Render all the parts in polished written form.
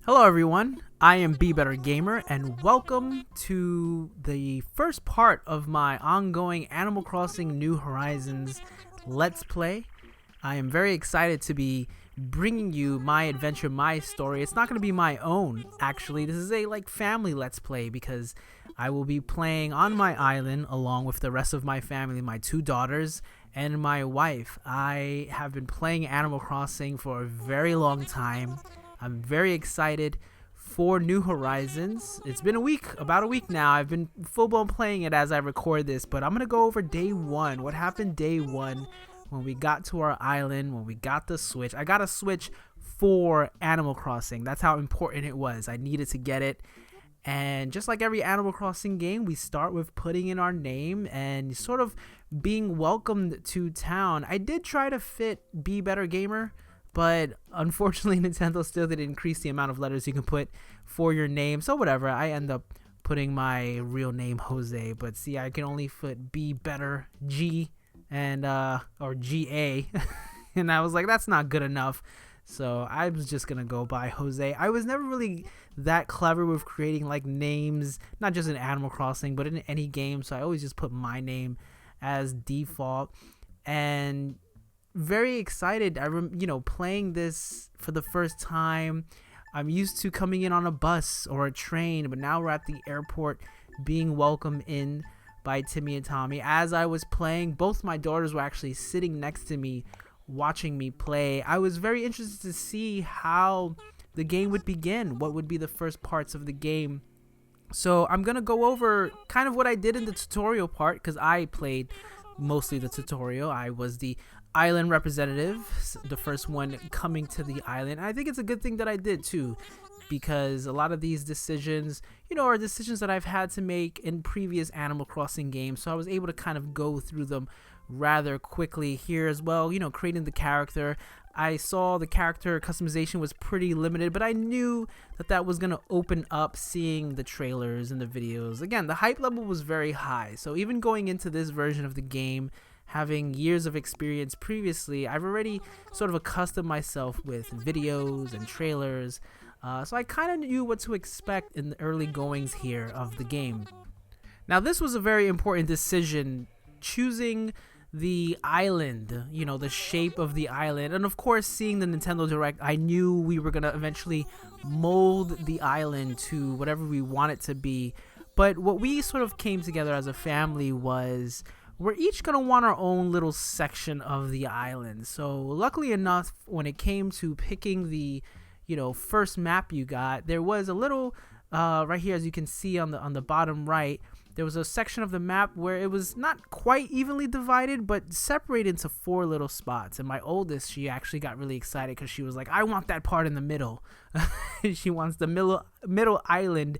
Hello everyone, I am Be Better Gamer and welcome to the first part of my ongoing Animal Crossing New Horizons Let's Play. I am very excited to be bringing you my adventure, my story. It's not going to be my own, actually. This is a family Let's Play because I will be playing on my island along with the rest of my family, my two daughters and my wife. I have been playing Animal Crossing for a very long time. I'm very excited for New Horizons. It's been about a week now. I've been full-blown playing it as I record this, but I'm going to go over day one. What happened day one when we got to our island, when we got the Switch. I got a Switch for Animal Crossing. That's how important it was. I needed to get it. And just like every Animal Crossing game, we start with putting in our name and sort of being welcomed to town. I did try to fit Be Better Gamer, but unfortunately Nintendo still didn't increase the amount of letters you can put for your name. So whatever, I end up putting my real name Jose, but see, I can only put Be Better G and or GA and I was like, that's not good enough. So I was just gonna go by Jose. I was never really that clever with creating names, not just in Animal Crossing but in any game, so I always just put my name as default. And very excited. Playing this for the first time. I'm used to coming in on a bus or a train, but now we're at the airport being welcomed in by Timmy and Tommy. As I was playing, both my daughters were actually sitting next to me watching me play. I was very interested to see how the game would begin, what would be the first parts of the game. So I'm gonna go over kind of what I did in the tutorial part, because I played mostly the tutorial. I was the island representative, the first one coming to the island. I think it's a good thing that I did too, because a lot of these decisions, are decisions that I've had to make in previous Animal Crossing games, so I was able to kind of go through them rather quickly here as well. Creating the character, I saw the character customization was pretty limited, but I knew that was going to open up seeing the trailers and the videos. Again, the hype level was very high, so even going into this version of the game, having years of experience previously, I've already sort of accustomed myself with videos and trailers, so I kind of knew what to expect in the early goings here of the game. Now this was a very important decision, choosing the island, the shape of the island, and of course seeing the Nintendo Direct, I knew we were gonna eventually mold the island to whatever we want it to be. But what we sort of came together as a family was, we're each going to want our own little section of the island. So luckily enough, when it came to picking the, first map you got, there was a little, right here as you can see on the bottom right, there was a section of the map where it was not quite evenly divided, but separated into 4 little spots. And my oldest, she actually got really excited because she was like, I want that part in the middle. She wants the middle island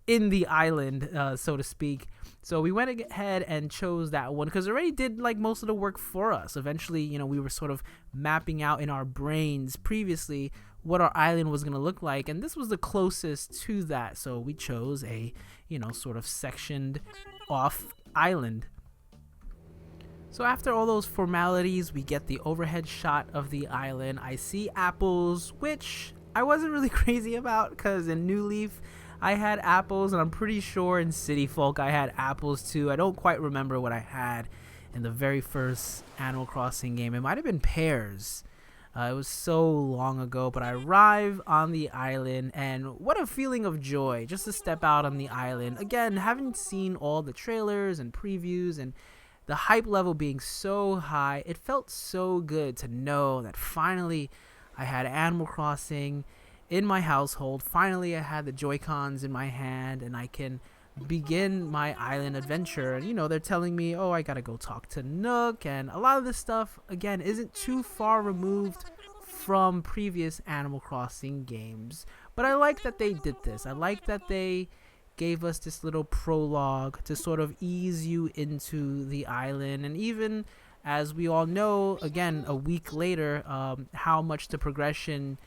in the island, so to speak. So we went ahead and chose that one because it already did most of the work for us. Eventually, we were sort of mapping out in our brains previously what our island was going to look like, and this was the closest to that. So we chose a, sort of sectioned off island. So after all those formalities, we get the overhead shot of the island. I see apples, which I wasn't really crazy about because in New Leaf, I had apples, and I'm pretty sure in City Folk I had apples too. I don't quite remember what I had in the very first Animal Crossing game. It might have been pears. It was so long ago, but I arrive on the island, and what a feeling of joy just to step out on the island. Again, having seen all the trailers and previews and the hype level being so high, it felt so good to know that finally I had Animal Crossing in my household. Finally I had the Joy-Cons in my hand and I can begin my island adventure. And they're telling me, oh, I gotta go talk to Nook, and a lot of this stuff again isn't too far removed from previous Animal Crossing games, but I like that they did this. I like that they gave us this little prologue to sort of ease you into the island. And even as we all know, again a week later, how much the progression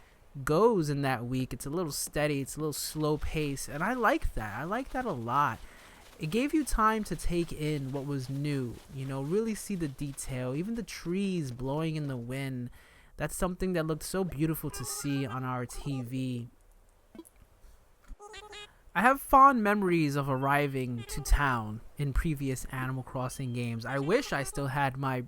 goes in that week. It's a little steady, it's a little slow pace, and I like that a lot. It gave you time to take in what was new, really see the detail, even the trees blowing in the wind. That's something that looked so beautiful to see on our TV. I have fond memories of arriving to town in previous Animal Crossing games. I wish I still had my,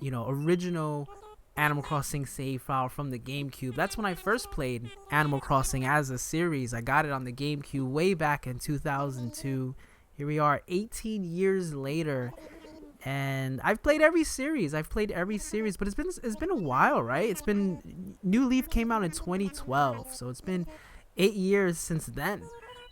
original Animal Crossing save file from the GameCube. That's when I first played Animal Crossing as a series. I got it on the GameCube way back in 2002. Here we are 18 years later, and I've played every series. But it's been a while, right? New Leaf came out in 2012, so it's been 8 years since then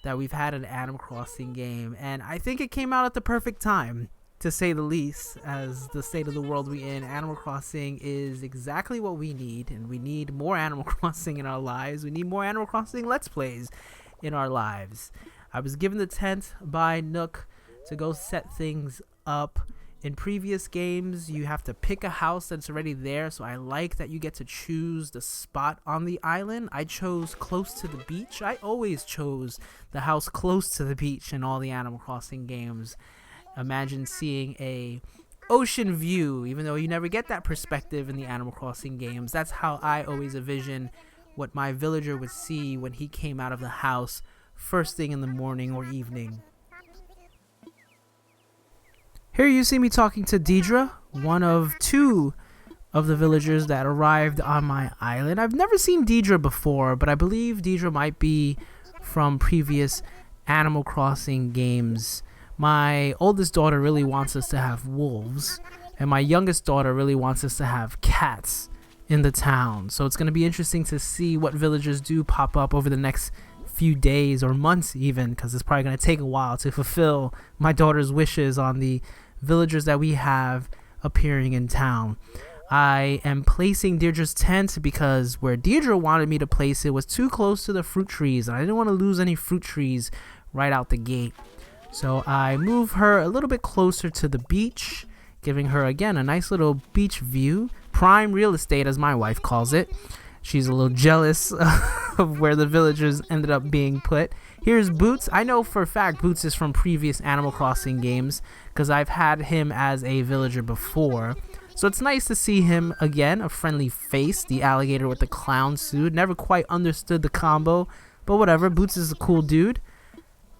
that we've had an Animal Crossing game, and I think it came out at the perfect time, to say the least. As the state of the world we in, Animal Crossing is exactly what we need, and we need more Animal Crossing in our lives. We need more Animal Crossing Let's Plays in our lives. I was given the tent by Nook to go set things up. In previous games, you have to pick a house that's already there, so I like that you get to choose the spot on the island. I chose close to the beach. I always chose the house close to the beach in all the Animal Crossing games. Imagine seeing a ocean view, even though you never get that perspective in the Animal Crossing games. That's how I always envision what my villager would see when he came out of the house first thing in the morning or evening. Here you see me talking to Deidre, one of two of the villagers that arrived on my island. I've never seen Deidre before, but I believe Deidre might be from previous Animal Crossing games. My oldest daughter really wants us to have wolves, and my youngest daughter really wants us to have cats in the town. So it's going to be interesting to see what villagers do pop up over the next few days or months even, because it's probably going to take a while to fulfill my daughter's wishes on the villagers that we have appearing in town. I am placing Deirdre's tent because where Deirdre wanted me to place it was too close to the fruit trees, and I didn't want to lose any fruit trees right out the gate. So I move her a little bit closer to the beach, giving her again a nice little beach view, prime real estate as my wife calls it. She's a little jealous of where the villagers ended up being put. Here's Boots. I know for a fact Boots is from previous Animal Crossing games because I've had him as a villager before. So it's nice to see him again, a friendly face, the alligator with the clown suit. Never quite understood the combo, but whatever. Boots is a cool dude.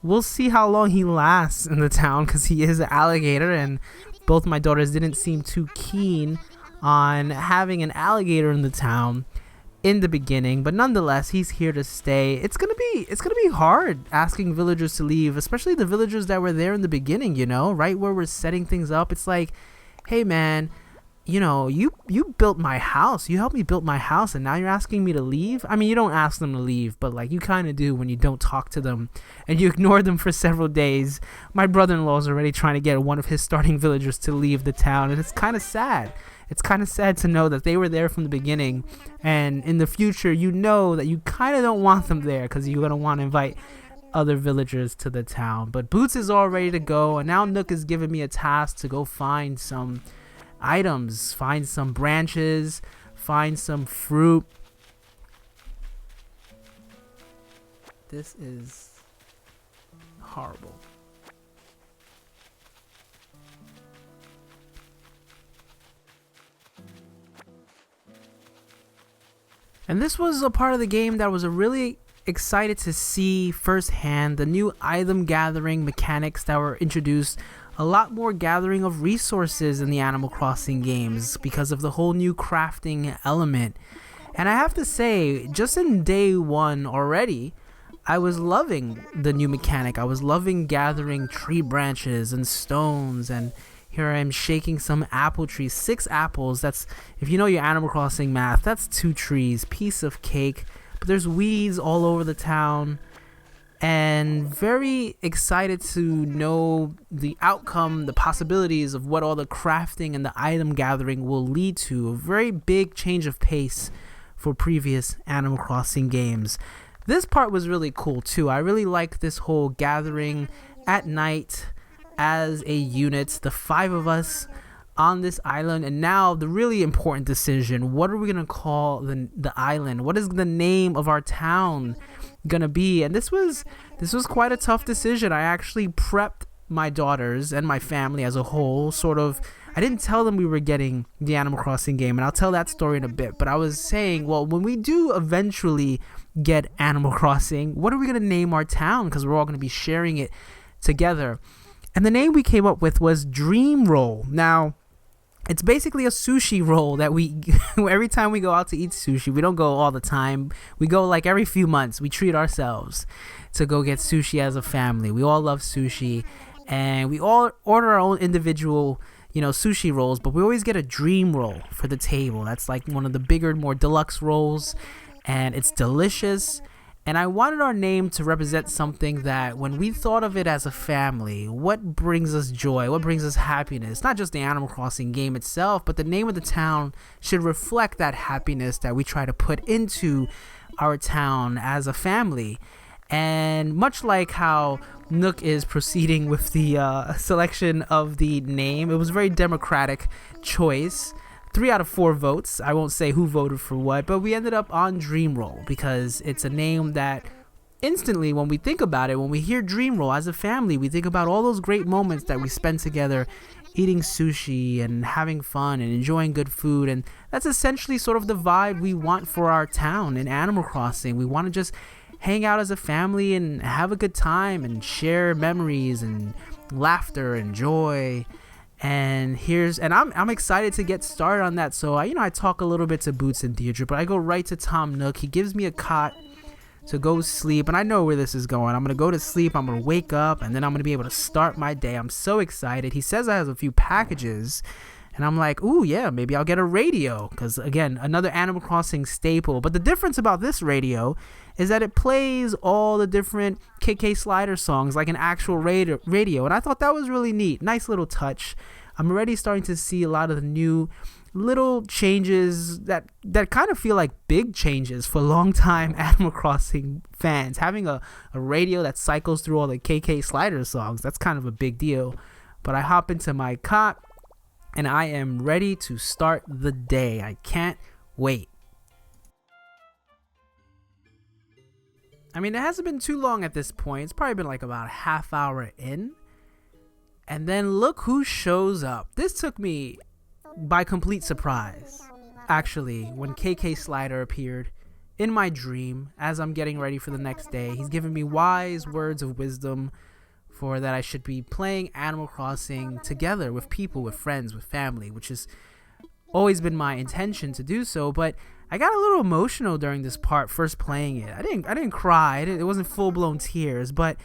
We'll see how long he lasts in the town because he is an alligator, and both my daughters didn't seem too keen on having an alligator in the town in the beginning, but nonetheless he's here to stay. It's gonna be hard asking villagers to leave, especially the villagers that were there in the beginning, right where we're setting things up. It's like, hey man, you built my house, you helped me build my house, and now you're asking me to leave. I mean, you don't ask them to leave, but like you kind of do when you don't talk to them and you ignore them for several days. My brother-in-law is already trying to get one of his starting villagers to leave the town, and it's kind of sad. It's kind of sad to know that they were there from the beginning, and in the future, that you kind of don't want them there because you're going to want to invite other villagers to the town. But Boots is all ready to go, and now Nook is giving me a task to go find some items, find some branches, find some fruit. This is horrible. And this was a part of the game that was really excited to see firsthand, the new item gathering mechanics that were introduced. A lot more gathering of resources in the Animal Crossing games because of the whole new crafting element. And I have to say, just in day one already, I was loving the new mechanic. I was loving gathering tree branches and stones, and here I am shaking some apple trees. 6 apples. That's, if you know your Animal Crossing math, that's 2 trees. Piece of cake. But there's weeds all over the town. And very excited to know the outcome, the possibilities of what all the crafting and the item gathering will lead to. A very big change of pace for previous Animal Crossing games. This part was really cool too. I really like this whole gathering at night as a unit, the 5 of us on this island. And now the really important decision: what are we gonna call the island? What is the name of our town gonna be? And this was quite a tough decision. I actually prepped my daughters and my family as a whole I didn't tell them we were getting the Animal Crossing game, and I'll tell that story in a bit, but I was saying, well, when we do eventually get Animal Crossing, what are we going to name our town? Because we're all going to be sharing it together. And the name we came up with was Dream Roll. Now, it's basically a sushi roll that we every time we go out to eat sushi, we don't go all the time. We go like every few months. We treat ourselves to go get sushi as a family. We all love sushi, and we all order our own individual sushi rolls, but we always get a dream roll for the table. That's like one of the bigger, more deluxe rolls, and it's delicious. And I wanted our name to represent something that when we thought of it as a family, what brings us joy, what brings us happiness, not just the Animal Crossing game itself, but the name of the town should reflect that happiness that we try to put into our town as a family. And much like how Nook is proceeding with the selection of the name, it was a very democratic choice. 3 out of 4 votes. I won't say who voted for what, but we ended up on Dreamroll because it's a name that instantly, when we think about it, when we hear Dreamroll as a family, we think about all those great moments that we spent together eating sushi and having fun and enjoying good food. And that's essentially sort of the vibe we want for our town in Animal Crossing. We want to just hang out as a family and have a good time and share memories and laughter and joy. And I'm excited to get started on that. So I talk a little bit to Boots and Deirdre, but I go right to Tom Nook. He gives me a cot to go sleep, and I know where this is going. I'm gonna go to sleep, I'm gonna wake up, and then I'm gonna be able to start my day. I'm so excited. He says I have a few packages, and I'm like, ooh, yeah, maybe I'll get a radio, because again, another Animal Crossing staple. But the difference about this radio is that it plays all the different KK Slider songs like an actual radio, and I thought that was really neat. Nice little touch. I'm already starting to see a lot of the new little changes that kind of feel like big changes for long-time Animal Crossing fans. Having a radio that cycles through all the KK Slider songs, that's kind of a big deal. But I hop into my cot, and I am ready to start the day. I can't wait. I mean, it hasn't been too long at this point. It's probably been like about a half hour in. And then look who shows up. This took me by complete surprise. Actually, when KK Slider appeared in my dream as I'm getting ready for the next day, he's giving me wise words of wisdom for that I should be playing Animal Crossing together with people, with friends, with family, which has always been my intention to do so. But I got a little emotional during this part first playing it. I didn't cry. It wasn't full-blown tears, but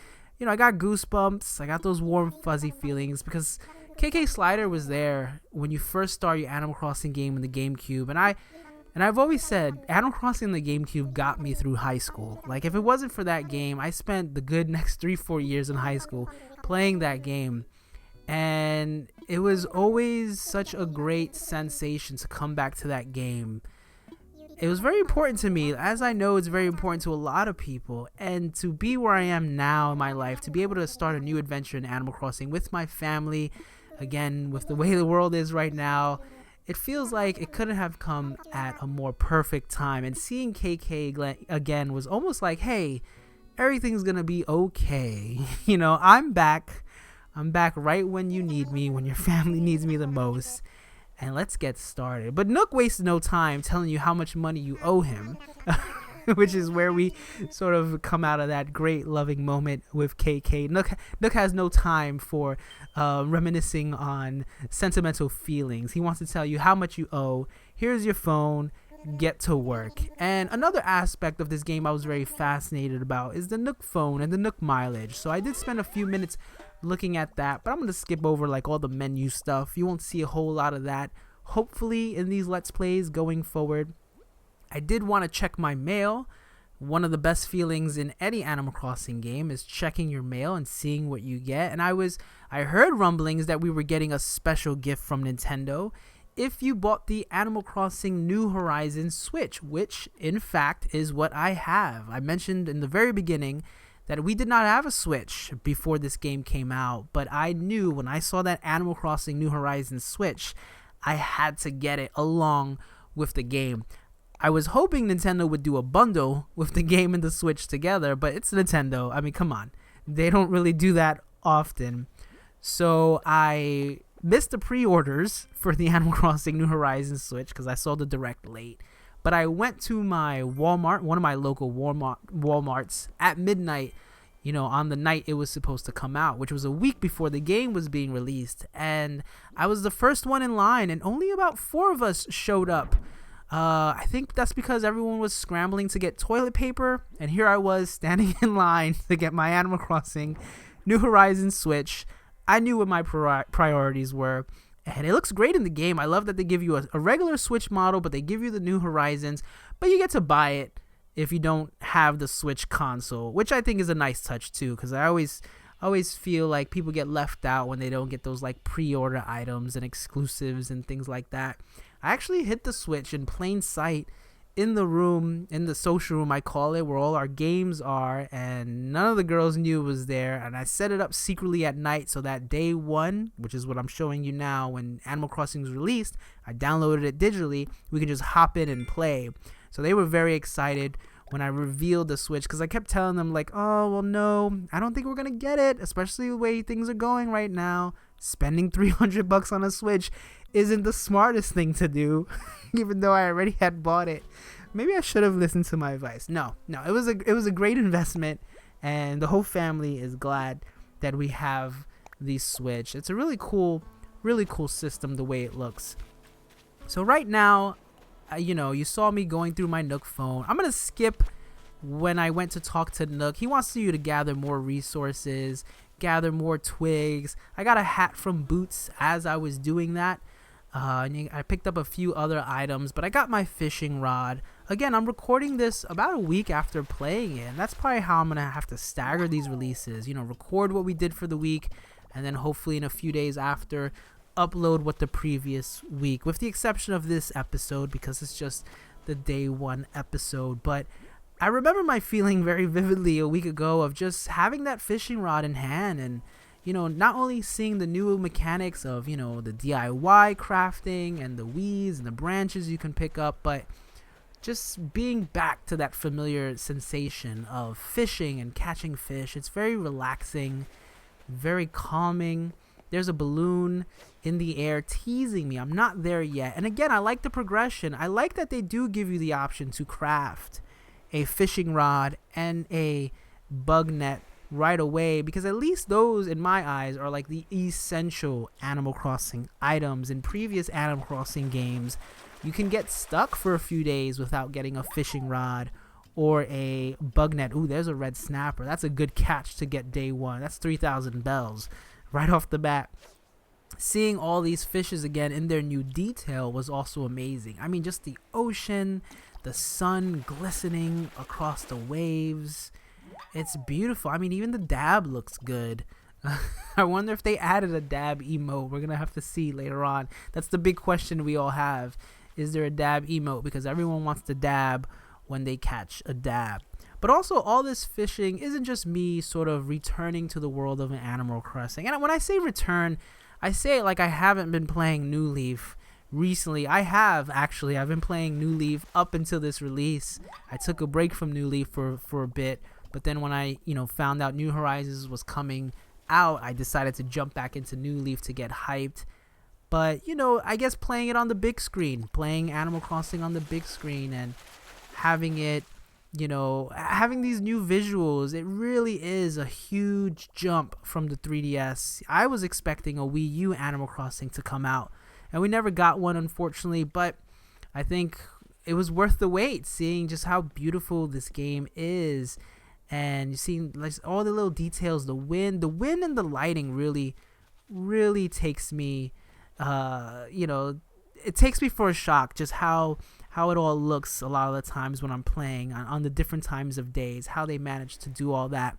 I got goosebumps. I got those warm fuzzy feelings because KK Slider was there when you first start your Animal Crossing game in the GameCube, and I've always said Animal Crossing in the GameCube got me through high school. Like, if it wasn't for that game, I spent the good next 3-4 years in high school playing that game, and it was always such a great sensation to come back to that game. It was very important to me, as I know it's very important to a lot of people, and to be where I am now in my life, to be able to start a new adventure in Animal Crossing with my family, again, with the way the world is right now, it feels like it couldn't have come at a more perfect time. And seeing KK again was almost like, hey, everything's gonna be okay. I'm back. I'm back right when you need me, when your family needs me the most. And let's get started. But Nook wastes no time telling you how much money you owe him, which is where we sort of come out of that great loving moment with KK. Nook has no time for reminiscing on sentimental feelings. He wants to tell you how much you owe. Here's your phone. Get to work. And another aspect of this game I was very fascinated about is the Nook phone and the Nook mileage. So I did spend a few minutes looking at that, but I'm going to skip over like all the menu stuff. You won't see a whole lot of that, hopefully, in these Let's Plays going forward. I did want to check my mail. One of the best feelings in any Animal Crossing game is checking your mail and seeing what you get. And I heard rumblings that we were getting a special gift from Nintendo if you bought the Animal Crossing New Horizons Switch, which in fact is what I have. I mentioned in the very beginning that we did not have a Switch before this game came out, but I knew when I saw that Animal Crossing New Horizons Switch, I had to get it along with the game. I was hoping Nintendo would do a bundle with the game and the Switch together, but it's Nintendo. I mean, come on. They don't really do that often. So I missed the pre-orders for the Animal Crossing New Horizons Switch because I saw the direct late. But I went to my Walmart, one of my local Walmarts, at midnight, on the night it was supposed to come out, which was a week before the game was being released. And I was the first one in line, and only about 4 of us showed up. I think that's because everyone was scrambling to get toilet paper, and here I was standing in line to get my Animal Crossing New Horizons Switch. I knew what my priorities were, and it looks great in the game. I love that they give you a regular Switch model, but they give you the New Horizons, but you get to buy it if you don't have the Switch console, which I think is a nice touch too, because I always feel like people get left out when they don't get those like pre-order items and exclusives and things like that. I actually hid the Switch in plain sight in the room, in the social room I call it, where all our games are, and none of the girls knew it was there. And I set it up secretly at night so that day one, which is what I'm showing you now, when Animal Crossing was released, I downloaded it digitally, we can just hop in and play. So they were very excited when I revealed the Switch, because I kept telling them like, oh well, no, I don't think we're gonna get it, especially the way things are going right now. Spending $300 on a Switch isn't the smartest thing to do. Even though I already had bought it. Maybe I should have listened to my advice. No, it was a great investment, and the whole family is glad that we have the Switch. It's a really cool system the way it looks. So right now, you saw me going through my Nook phone. I'm gonna skip when I went to talk to Nook. He wants you to gather more resources, gather more twigs. I got a hat from Boots as I was doing that. I picked up a few other items, but I got my fishing rod. Again, I'm recording this about a week after playing it, and that's probably how I'm going to have to stagger these releases. Record what we did for the week, and then hopefully in a few days after, upload what the previous week, with the exception of this episode, because it's just the day one episode. But I remember my feeling very vividly a week ago of just having that fishing rod in hand and not only seeing the new mechanics of, the DIY crafting and the weeds and the branches you can pick up, but just being back to that familiar sensation of fishing and catching fish. It's very relaxing, very calming. There's a balloon in the air teasing me. I'm not there yet. And again, I like the progression. I like that they do give you the option to craft a fishing rod and a bug net right away, because at least those in my eyes are like the essential Animal Crossing items. In previous Animal Crossing games, you can get stuck for a few days without getting a fishing rod or a bug net. Ooh, there's a red snapper. That's a good catch to get day one. That's 3,000 bells right off the bat. Seeing all these fishes again in their new detail was also amazing. I mean, just the ocean, the sun glistening across the waves. It's beautiful. I mean, even the dab looks good. I wonder if they added a dab emote. We're going to have to see later on. That's the big question we all have. Is there a dab emote? Because everyone wants to dab when they catch a dab. But also, all this fishing isn't just me sort of returning to the world of an Animal Crossing. And when I say return, I say it like I haven't been playing New Leaf recently. I have, actually. I've been playing New Leaf up until this release. I took a break from New Leaf for a bit. But then when I, found out New Horizons was coming out, I decided to jump back into New Leaf to get hyped. But, I guess playing it on the big screen, playing Animal Crossing on the big screen and having it, having these new visuals, it really is a huge jump from the 3DS. I was expecting a Wii U Animal Crossing to come out, and we never got one, unfortunately, but I think it was worth the wait, seeing just how beautiful this game is. And you see like all the little details, the wind and the lighting really takes me, it takes me for a shock, just how it all looks a lot of the times when I'm playing on the different times of days, how they manage to do all that.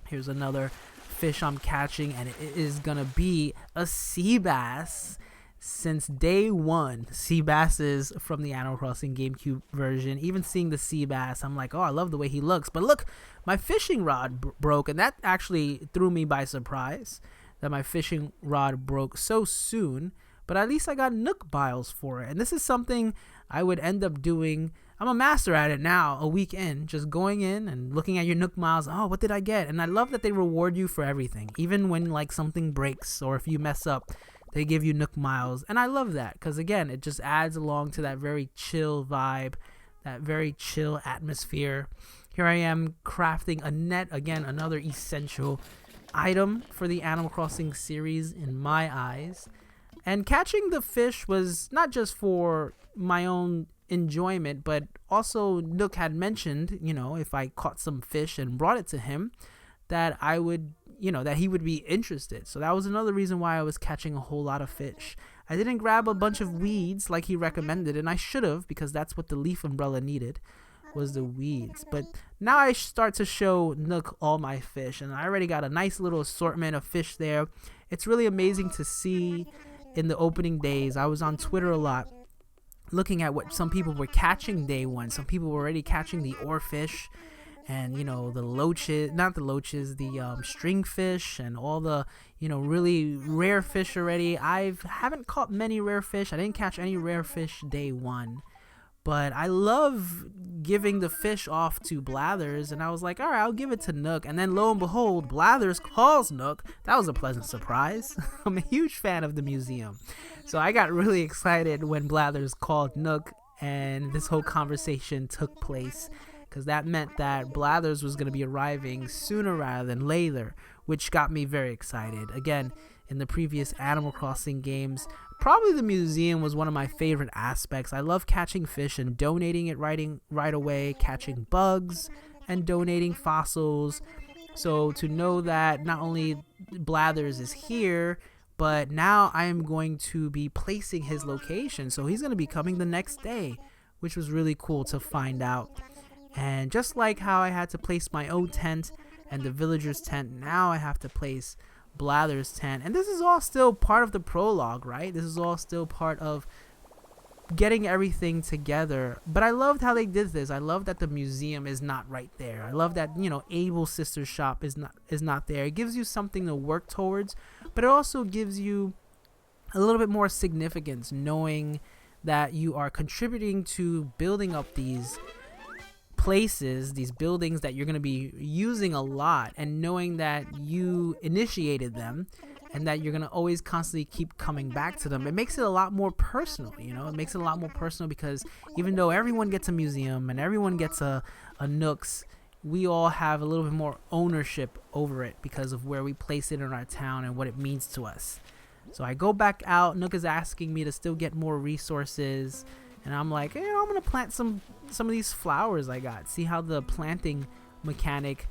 Here's another fish I'm catching, and it is gonna be a sea bass. Since day one, sea basses from the Animal Crossing GameCube version, even seeing the sea bass, I'm like, oh, I love the way he looks. But look, my fishing rod broke, and that actually threw me by surprise, that my fishing rod broke so soon. But at least I got Nook Biles for it, and this is something I would end up doing I'm a master at it now, a week in, just going in and looking at your Nook Miles. Oh, what did I get? And I love that they reward you for everything. Even when like something breaks or if you mess up, they give you Nook Miles. And I love that because, again, it just adds along to that very chill vibe, that very chill atmosphere. Here I am crafting a net, again, another essential item for the Animal Crossing series in my eyes. And catching the fish was not just for my own enjoyment, but also Nook had mentioned, if I caught some fish and brought it to him, that I would, that he would be interested. So that was another reason why I was catching a whole lot of fish. I didn't grab a bunch of weeds like he recommended, and I should have, because that's what the leaf umbrella needed, was the weeds. But now I start to show Nook all my fish, and I already got a nice little assortment of fish there. It's really amazing to see in the opening days. I was on Twitter a lot looking at what some people were catching day one. Some people were already catching the oarfish and, the loaches, not the loaches, the stringfish and all the, really rare fish already. I haven't caught many rare fish. I didn't catch any rare fish day one. But I love giving the fish off to Blathers, and I was like, all right, I'll give it to Nook. And then lo and behold, Blathers calls Nook. That was a pleasant surprise. I'm a huge fan of the museum. So I got really excited when Blathers called Nook and this whole conversation took place, because that meant that Blathers was going to be arriving sooner rather than later, which got me very excited. Again, in the previous Animal Crossing games, probably the museum was one of my favorite aspects. I love catching fish and donating it right away, catching bugs and donating fossils. So to know that not only Blathers is here, but now I am going to be placing his location. So he's going to be coming the next day, which was really cool to find out. And just like how I had to place my own tent and the villager's tent, now I have to place Blather's tent. And this is all still part of the prologue, right? This is all still part of getting everything together. But I loved how they did this. I love that the museum is not right there. I love that, Abel's sister's shop is not there. It gives you something to work towards, but it also gives you a little bit more significance, knowing that you are contributing to building up these places, these buildings that you're going to be using a lot, and knowing that you initiated them and that you're going to always constantly keep coming back to them. It makes it a lot more personal, it makes it a lot more personal, because even though everyone gets a museum and everyone gets a Nooks, we all have a little bit more ownership over it because of where we place it in our town and what it means to us. So I go back out. Nook is asking me to still get more resources, and I'm like, I'm gonna plant some of these flowers I got. See how the planting mechanic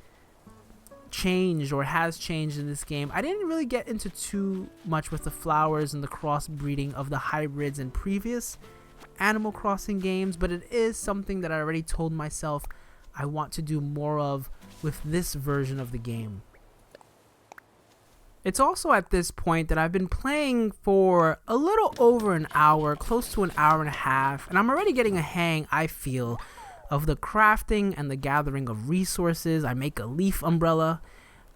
changed or has changed in this game. I didn't really get into too much with the flowers and the crossbreeding of the hybrids in previous Animal Crossing games, but it is something that I already told myself I want to do more of with this version of the game. It's also at this point that I've been playing for a little over an hour, close to an hour and a half, and I'm already getting a hang, I feel, of the crafting and the gathering of resources. I make a leaf umbrella,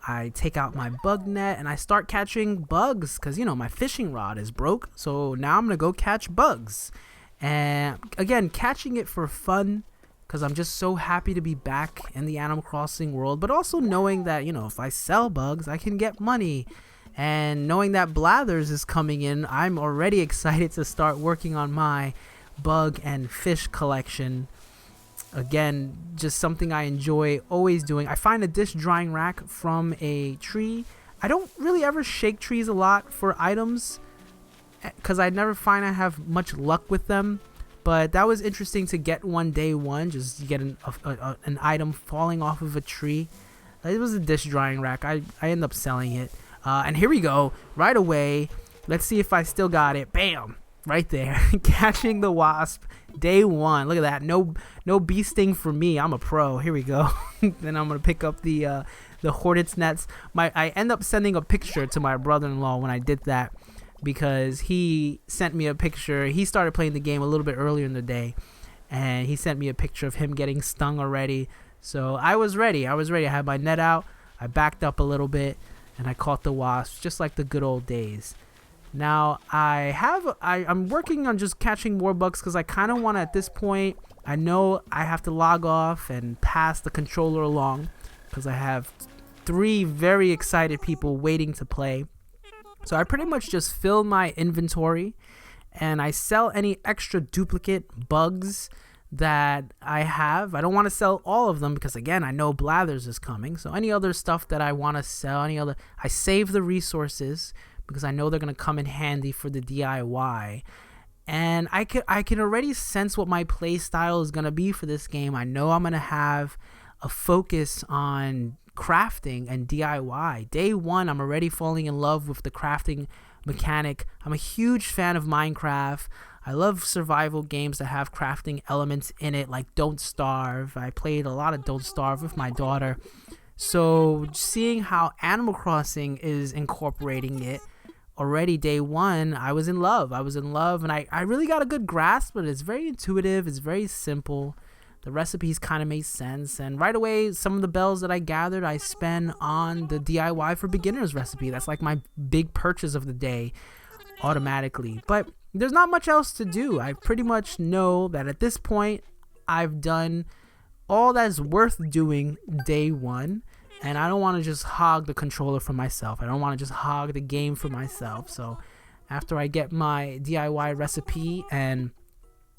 I take out my bug net, and I start catching bugs, because, my fishing rod is broke, so now I'm going to go catch bugs. And again, catching it for fun, because I'm just so happy to be back in the Animal Crossing world, but also knowing that, if I sell bugs, I can get money. And knowing that Blathers is coming in, I'm already excited to start working on my bug and fish collection. Again, just something I enjoy always doing. I find a dish drying rack from a tree. I don't really ever shake trees a lot for items, because I never find I have much luck with them. But that was interesting to get one day one, just get an item falling off of a tree. It was a dish drying rack. I ended up selling it. And here we go, right away. Let's see if I still got it. Bam! Right there. Catching the wasp, day one. Look at that. No bee sting for me. I'm a pro. Here we go. Then I'm going to pick up the hornet's nets. I end up sending a picture to my brother-in-law when I did that, because he sent me a picture. He started playing the game a little bit earlier in the day, and he sent me a picture of him getting stung already. So I was ready. I had my net out. I backed up a little bit, and I caught the wasp, just like the good old days. Now, I'm working on just catching more bugs because I kind of want to, at this point, I know I have to log off and pass the controller along because I have 3 very excited people waiting to play. So I pretty much just fill my inventory and I sell any extra duplicate bugs that I have. I don't want to sell all of them because, again, I know Blathers is coming. So any other stuff that I want to sell, I save the resources because I know they're going to come in handy for the DIY. And I can already sense what my play style is going to be for this game. I know I'm going to have a focus on crafting and DIY. Day one, I'm already falling in love with the crafting mechanic. I'm a huge fan of Minecraft. I love survival games that have crafting elements in it, like Don't Starve. I played a lot of Don't Starve with my daughter. So seeing how Animal Crossing is incorporating it, already day one, I was in love. And I really got a good grasp, but it's very intuitive. It's very simple. The recipes kind of made sense. And right away, some of the bells that I gathered, I spend on the DIY for beginners recipe. That's like my big purchase of the day automatically. But there's not much else to do. I pretty much know that at this point, I've done all that's worth doing day one. And I don't want to just hog the controller for myself. I don't want to just hog the game for myself. So after I get my DIY recipe, and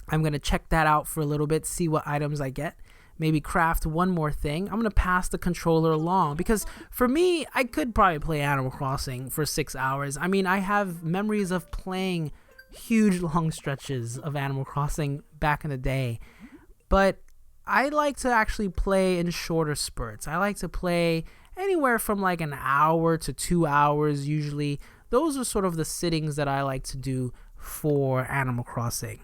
I'm going to check that out for a little bit, see what items I get, maybe craft one more thing, I'm going to pass the controller along. Because for me, I could probably play Animal Crossing for 6 hours. I mean, I have memories of playing huge long stretches of Animal Crossing back in the day. But I like to actually play in shorter spurts. I like to play anywhere from like an hour to 2 hours usually. Those are sort of the sittings that I like to do for Animal Crossing.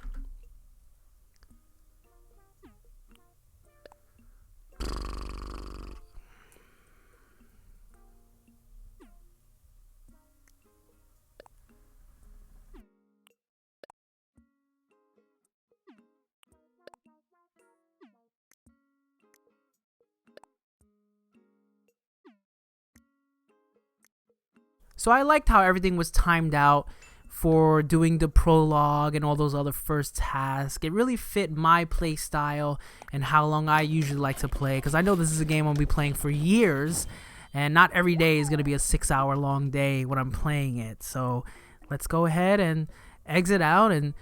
So I liked how everything was timed out for doing the prologue and all those other first tasks. It really fit my play style and how long I usually like to play, because I know this is a game I'll be playing for years, and not every day is going to be a 6-hour long day when I'm playing it. So let's go ahead and exit out and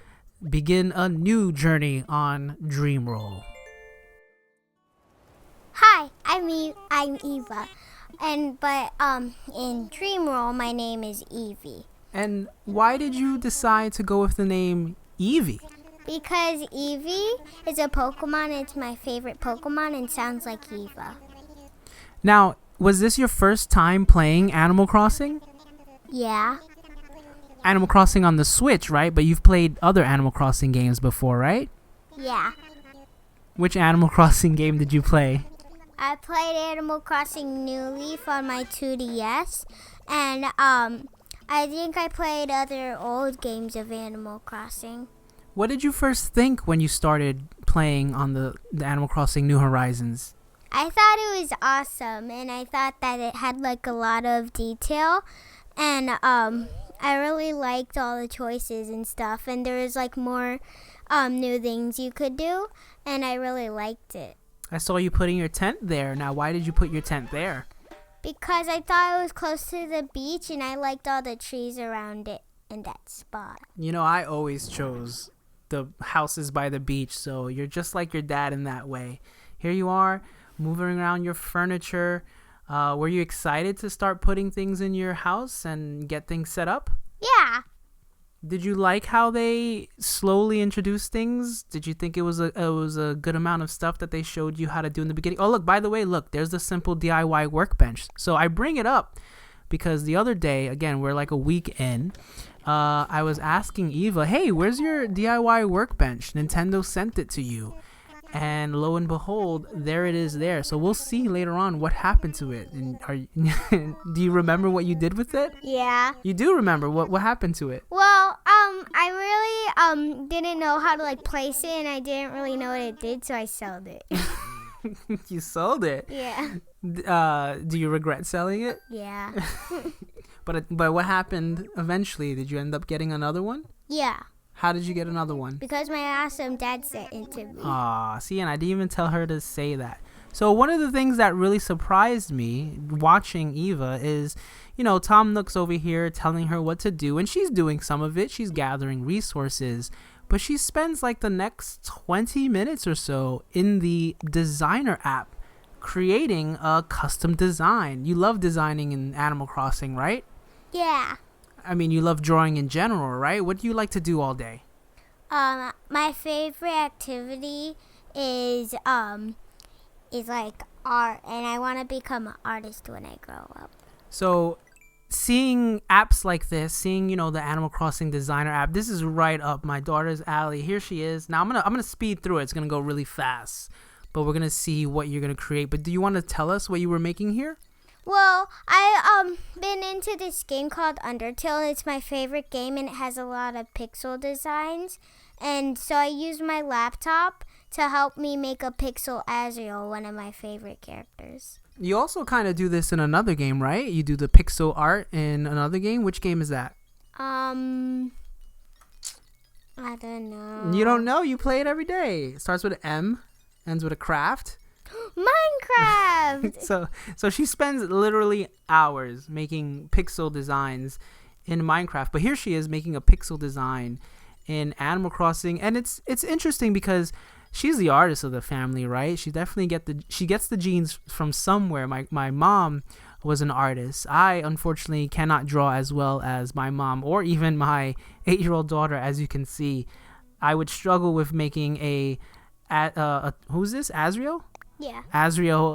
begin a new journey on Dreamroll. Hi, I'm Eva. But in Dreamroll, my name is Eevee. And why did you decide to go with the name Eevee? Because Eevee is a Pokemon. It's my favorite Pokemon and sounds like Eva. Now, was this your first time playing Animal Crossing? Yeah. Animal Crossing on the Switch, right? But you've played other Animal Crossing games before, right? Yeah. Which Animal Crossing game did you play? I played Animal Crossing New Leaf on my 2DS, and I think I played other old games of Animal Crossing. What did you first think when you started playing on the Animal Crossing New Horizons? I thought it was awesome, and I thought that it had like a lot of detail, and I really liked all the choices and stuff, and there was like more new things you could do, and I really liked it. I saw you putting your tent there. Now, why did you put your tent there? Because I thought it was close to the beach, and I liked all the trees around it in that spot. You know, I always chose the houses by the beach, so you're just like your dad in that way. Here you are, moving around your furniture. Were you excited to start putting things in your house and get things set up? Yeah. Did you like how they slowly introduced things? Did you think it was a good amount of stuff that they showed you how to do in the beginning? Oh, look, by the way, look, there's the simple DIY workbench. So I bring it up because the other day, again, we're like a week in, I was asking Eva, hey, where's your DIY workbench? Nintendo sent it to you. And lo and behold, there it is there. So we'll see later on what happened to it. And do you remember what you did with it? Yeah. You do remember what happened to it? Well, I really didn't know how to like place it, and I didn't really know what it did, so I sold it. You sold it. Yeah. Do you regret selling it? Yeah. But what happened eventually? Did you end up getting another one? Yeah. How did you get another one? Because my awesome dad sent it to me. Aw, see, and I didn't even tell her to say that. So one of the things that really surprised me watching Eva is, Tom Nook's over here telling her what to do, and she's doing some of it. She's gathering resources, but she spends like the next 20 minutes or so in the designer app creating a custom design. You love designing in Animal Crossing, right? Yeah. I mean, you love drawing in general, right? What do you like to do all day? My favorite activity is like art, and I want to become an artist when I grow up. So, seeing apps like this, seeing the Animal Crossing designer app, this is right up my daughter's alley. Here she is. Now I'm gonna speed through it. It's gonna go really fast, but we're gonna see what you're gonna create. But do you want to tell us what you were making here? Well, I been into this game called Undertale. It's my favorite game, and it has a lot of pixel designs. And so I used my laptop to help me make a pixel Azrael, one of my favorite characters. You also kind of do this in another game, right? You do the pixel art in another game. Which game is that? I don't know. You don't know? You play it every day. It starts with an M, ends with a craft. Minecraft! So she spends literally hours making pixel designs in Minecraft. But here she is making a pixel design in Animal Crossing. And it's interesting because she's the artist of the family, right? She definitely gets the genes from somewhere. My mom was an artist. I unfortunately cannot draw as well as my mom or even my 8-year-old daughter. As you can see, I would struggle with making a who's this? Azrael? Yeah. Azrael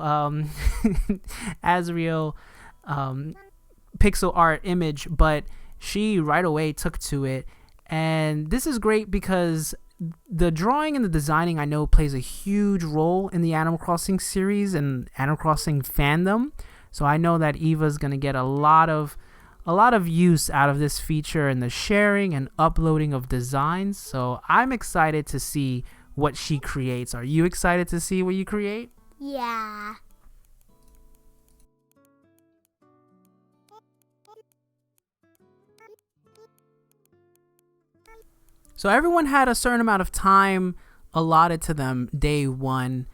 pixel art image, but she right away took to it. And this is great because the drawing and the designing, I know, plays a huge role in the Animal Crossing series and Animal Crossing fandom. So I know that Eva's going to get a lot of use out of this feature and the sharing and uploading of designs. So I'm excited to see what she creates. Are you excited to see what you create? Yeah. So everyone had a certain amount of time allotted to them day one,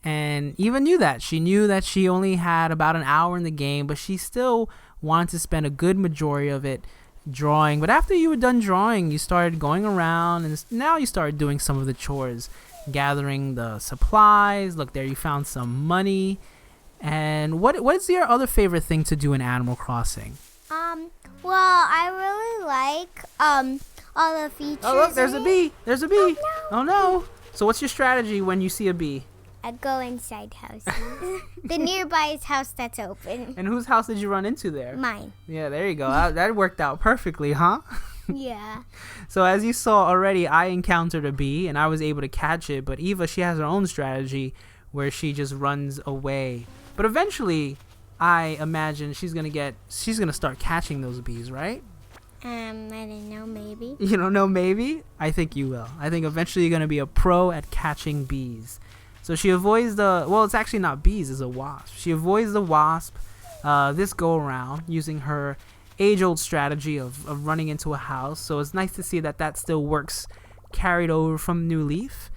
and Eva knew that. She knew that she only had about an hour in the game, but she still wanted to spend a good majority of it drawing. But after you were done drawing, you started going around, and now you started doing some of the chores, gathering the supplies. Look, there you found some money. And what is your other favorite thing to do in Animal Crossing? Well, I really like all the features. Oh, look, there's a bee. There's a bee. Oh, no. Oh, no. So what's your strategy when you see a bee? I go inside houses. The nearby house that's open. And whose house did you run into there? Mine. Yeah, there you go. That worked out perfectly, huh? Yeah. So as you saw already, I encountered a bee and I was able to catch it. But Eva, she has her own strategy where she just runs away. But eventually, I imagine she's gonna start catching those bees, right? I don't know, maybe. You don't know, maybe? I think you will. I think eventually you're gonna be a pro at catching bees. So she avoids it's actually not bees, it's a wasp. She avoids the wasp this go around using her age-old strategy of running into a house. So it's nice to see that still works, carried over from New Leaf.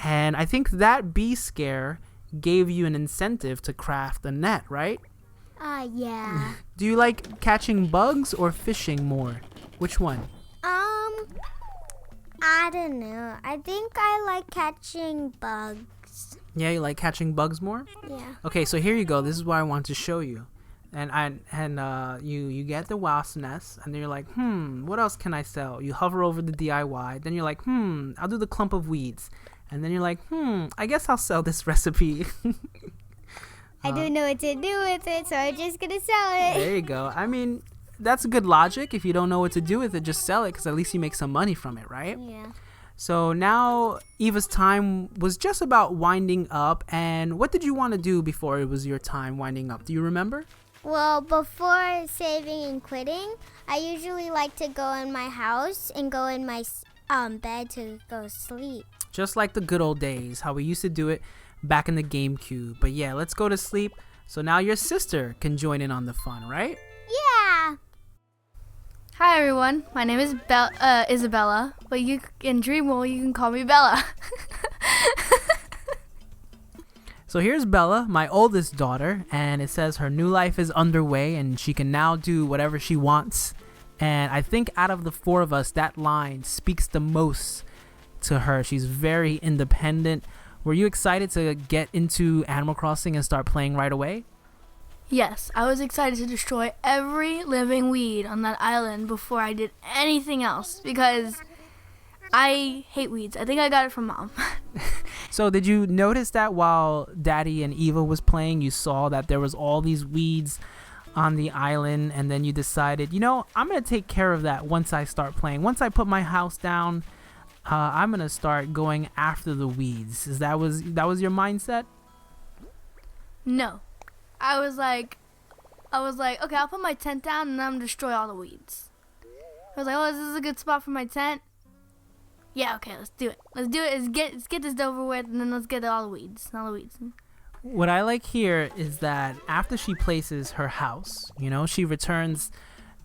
And I think that bee scare gave you an incentive to craft a net, right? Yeah. Do you like catching bugs or fishing more? Which one? I don't know. I think I like catching bugs. Yeah, you like catching bugs more? Yeah. Okay, so here you go. This is what I want to show you. And you get the wasp nest, and then you're like, what else can I sell? You hover over the DIY. Then you're like, I'll do the clump of weeds. And then you're like, I guess I'll sell this recipe. I don't know what to do with it, so I'm just gonna sell it. There you go. I mean, that's good logic. If you don't know what to do with it, just sell it, because at least you make some money from it, right? Yeah. So now Eva's time was just about winding up. And what did you want to do before it was your time winding up? Do you remember? Well, before saving and quitting, I usually like to go in my house and go in my bed to go sleep. Just like the good old days, how we used to do it back in the GameCube. But yeah, let's go to sleep. So now your sister can join in on the fun, right? Yeah. Hi everyone, my name is Isabella, but you in Dreamworld you can call me Bella. So here's Bella, my oldest daughter, and it says her new life is underway and she can now do whatever she wants. And I think out of the four of us, that line speaks the most to her. She's very independent. Were you excited to get into Animal Crossing and start playing right away? Yes, I was excited to destroy every living weed on that island before I did anything else because I hate weeds. I think I got it from Mom. So did you notice that while Daddy and Eva was playing, you saw that there was all these weeds on the island, and then you decided, I'm going to take care of that once I start playing. Once I put my house down, I'm going to start going after the weeds. That was your mindset? No. I was like, okay, I'll put my tent down and I'm going to destroy all the weeds. I was like, oh, this is a good spot for my tent. Yeah, okay, let's do it. Let's get this over with, and then let's get all the weeds. What I like here is that after she places her house, she returns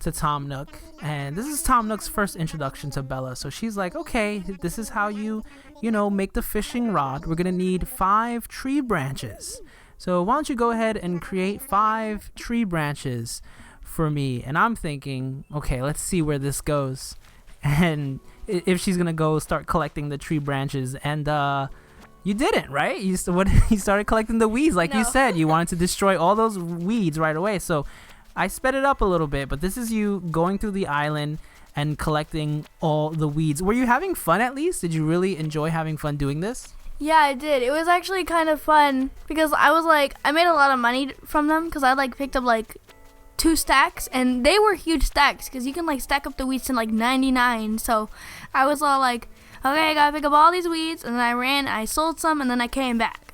to Tom Nook, and this is Tom Nook's first introduction to Bella. So she's like, okay, this is how you make the fishing rod. We're gonna need 5 tree branches. So why don't you go ahead and create 5 tree branches for me? And I'm thinking, okay, let's see where this goes. And if she's gonna go start collecting the tree branches, and you didn't, right? You started collecting the weeds, like you said. You wanted to destroy all those weeds right away. So I sped it up a little bit, but this is you going through the island and collecting all the weeds. Were you having fun at least? Did you really enjoy having fun doing this? Yeah, I did. It was actually kind of fun because I made a lot of money from them because I picked up 2 stacks, and they were huge stacks because you can stack up the weeds to 99. So I was all like, okay, I gotta pick up all these weeds, and then I sold some, and then I came back.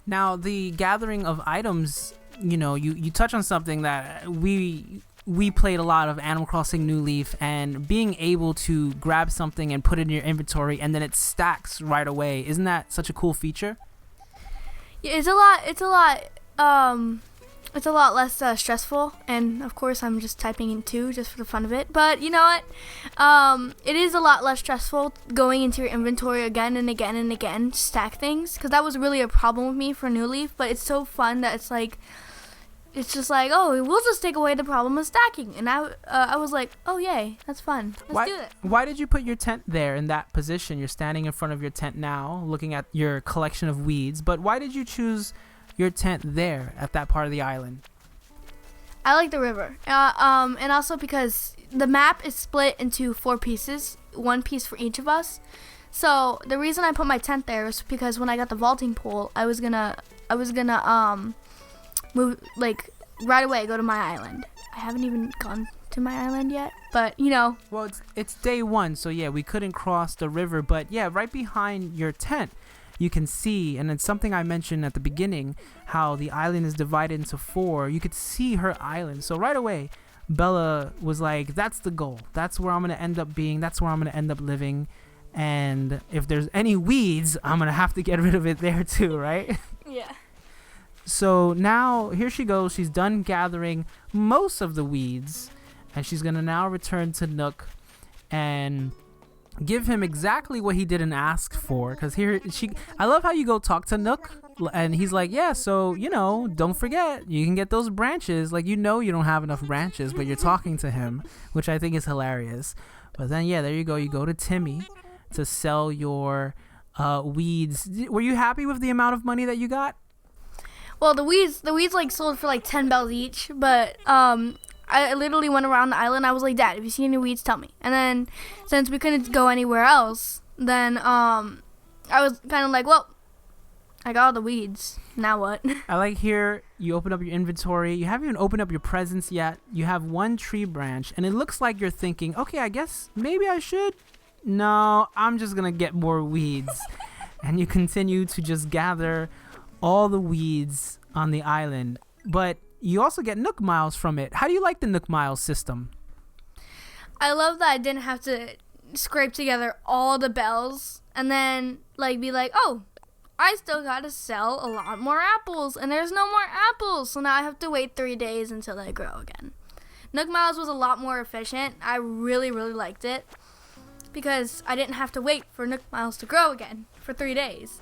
Now the gathering of items, you touch on something that we played a lot of Animal Crossing New Leaf, and being able to grab something and put it in your inventory and then it stacks right away. Isn't that such a cool feature? Yeah, it's a lot less stressful, and of course I'm just typing in 2 just for the fun of it. But you know what? It is a lot less stressful going into your inventory again and again and again to stack things, because that was really a problem with me for New Leaf. But it's so fun that it's just oh, we'll just take away the problem of stacking. And I was like, oh yay, that's fun. Let's do it. Why did you put your tent there in that position? You're standing in front of your tent now, looking at your collection of weeds. But why did you choose your tent there at that part of the island? I like the river, and also because the map is split into 4 pieces, 1 piece for each of us. So the reason I put my tent there is because when I got the vaulting pole, I was gonna move right away, go to my island. I haven't even gone to my island yet, but Well, it's day 1, so yeah, we couldn't cross the river, but yeah, right behind your tent you can see, and it's something I mentioned at the beginning, how the island is divided into 4. You could see her island. So right away, Bella was like, that's the goal. That's where I'm going to end up being. That's where I'm going to end up living. And if there's any weeds, I'm going to have to get rid of it there too, right? Yeah. So now, here she goes. She's done gathering most of the weeds, and she's going to now return to Nook and give him exactly what he didn't ask for. Because I love how you go talk to Nook, and he's like, yeah, so don't forget, you can get those branches. You don't have enough branches, but you're talking to him, which I think is hilarious. But then yeah, there you go, you go to Timmy to sell your weeds. Were you happy with the amount of money that you got? Well, the weeds sold for 10 bells each, but I literally went around the island. I was like, Dad, if you see any weeds, tell me. And then, since we couldn't go anywhere else, then I was kind of like, well, I got all the weeds. Now what? I like here, you open up your inventory. You haven't even opened up your presents yet. You have 1 tree branch, and it looks like you're thinking, okay, I guess maybe I should. No, I'm just going to get more weeds. And you continue to just gather all the weeds on the island. But you also get Nook Miles from it. How do you like the Nook Miles system? I love that I didn't have to scrape together all the bells and then be like, oh, I still gotta sell a lot more apples, and there's no more apples, so now I have to wait 3 days until they grow again. Nook Miles was a lot more efficient. I really, really liked it because I didn't have to wait for Nook Miles to grow again for 3 days.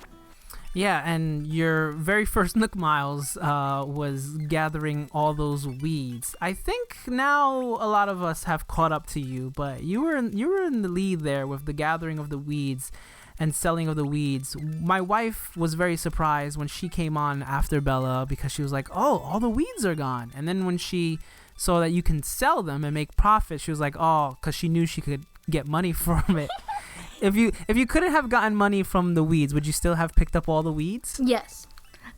Yeah, and your very first Nook Miles was gathering all those weeds. I think now a lot of us have caught up to you, but you were in the lead there with the gathering of the weeds and selling of the weeds. My wife was very surprised when she came on after Bella because she was like, "Oh, all the weeds are gone." And then when she saw that you can sell them and make profit, she was like, "Oh," because she knew she could get money from it. If you couldn't have gotten money from the weeds, would you still have picked up all the weeds? Yes.